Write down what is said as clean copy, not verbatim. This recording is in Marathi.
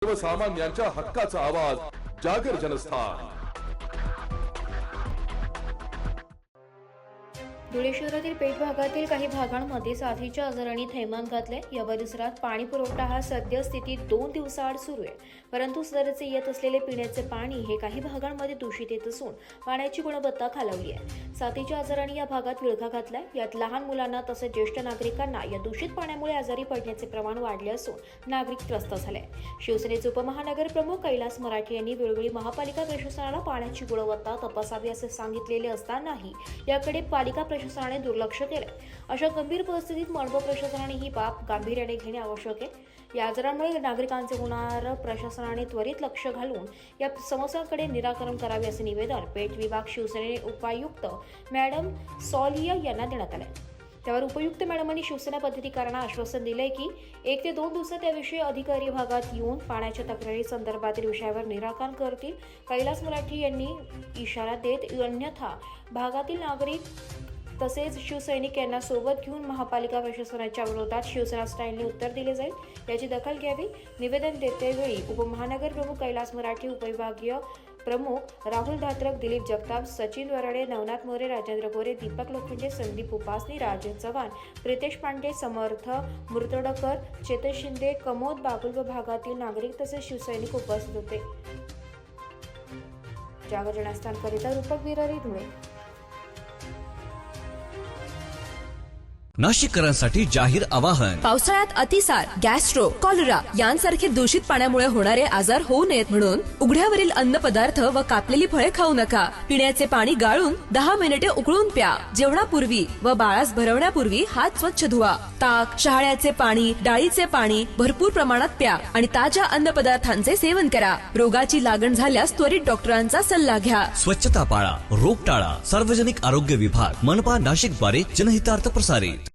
सर्वसामान्यांच्या हक्काचा आवाज जागर जनस्थान। धुळे शहरातील पेठ भागातील काही भागांमध्ये साथीच्या आजाराने थैमान घातले। या परिसरात पाणी पुरवठा हा सद्यस्थितीत 2 दिवसाआड सुरू आहे, परंतु सदरचे येत असलेले पिण्याचे पाणी हे काही भागांमध्ये दूषित येत असून पाण्याची गुणवत्ता खालावली आहे। साथीच्या आजाराने या भागात विळखा घातलाय। यात लहान मुलांना तसेच ज्येष्ठ नागरिकांना या दूषित पाण्यामुळे आजारी पडण्याचे प्रमाण वाढले असून नागरिक त्रस्त झाले। शिवसेनेचे उपमहानगर प्रमुख कैलास मराठे यांनी वेळोवेळी महापालिका प्रशासनाला पाण्याची गुणवत्ता तपासावी असे सांगितलेले असतानाही याकडे पालिका प्रशासनाने दुर्लक्ष केले। अशा गंभीर परिस्थितीत मनपा प्रशासनाने ही बाब गांभीर्याने घेणे आवश्यक आहे। या आजारांमुळे नागरिकांचे होणार प्रशासनाने त्वरित लक्ष घालून या समस्यांकडे निराकरण करावे असे निवेदन पेठ विभाग शिवसेने उपायुक्त मॅडम सॉलिया यांना देण्यात आले। त्यावर उपायुक्त मॅडमांनी शिवसेना पदाधिकाऱ्यांना आश्वासन दिले की 1 ते 2 दिवसात याविषयी अधिकारी भागात येऊन पाण्याच्या तक्रारी संदर्भातील विषयावर निराकरण करतील। कैलास मराठे यांनी इशारा देत अन्यथा भागातील नागरिक तसेच शिवसैनिक यांना सोबत घेऊन महापालिका प्रशासनाच्या विरोधात शिवसेना स्टाईलने उत्तर दिले जाईल, याची दखल घ्यावी। निवेदन देतेवेळी उपमहानगर प्रमुख कैलास मराठे, उपविभागीय प्रमुख राहुल धात्रक, दिलीप जगताप, सचिन वराडे, नवनाथ मोरे, राजेंद्र गोरे, दीपक लोखंडे, संदीप उपासनी, राजेश चव्हाण, प्रितेश पांडे, समर्थ मुर्तडकर, चेतन शिंदे, कमोद बागुल व भागातील नागरिक तसेच शिवसैनिक उपस्थित होते। जागर जनस्थानकरिता रूपक बिरारी, धुळे। नाशिककरांसाठी जाहीर आवाहन। पावसाळ्यात अतिसार, गॅस्ट्रो, कॉलरा यांसारखे दूषित पाण्यामुळे होणारे आजार होऊ नयेत म्हणून उघड्यावरील अन्नपदार्थ व कापलेली फळे खाऊ नका। पिण्याचे पाणी गाळून 10 मिनिटे उकळून प्या। जेवणापूर्वी व बाळास भरवण्यापूर्वी हात स्वच्छ धुवा। ताक, शहाळ्याचे पाणी, डाळीचे पाणी भरपूर प्रमाणात प्या आणि ताज्या अन्नपदार्थांचे सेवन करा। रोगाची लागण झाल्यास त्वरित डॉक्टरांचा सल्ला घ्या। स्वच्छता पाळा, रोग टाळा। सार्वजनिक आरोग्य विभाग मनपा नाशिक द्वारे जनहितार्थ प्रसारित।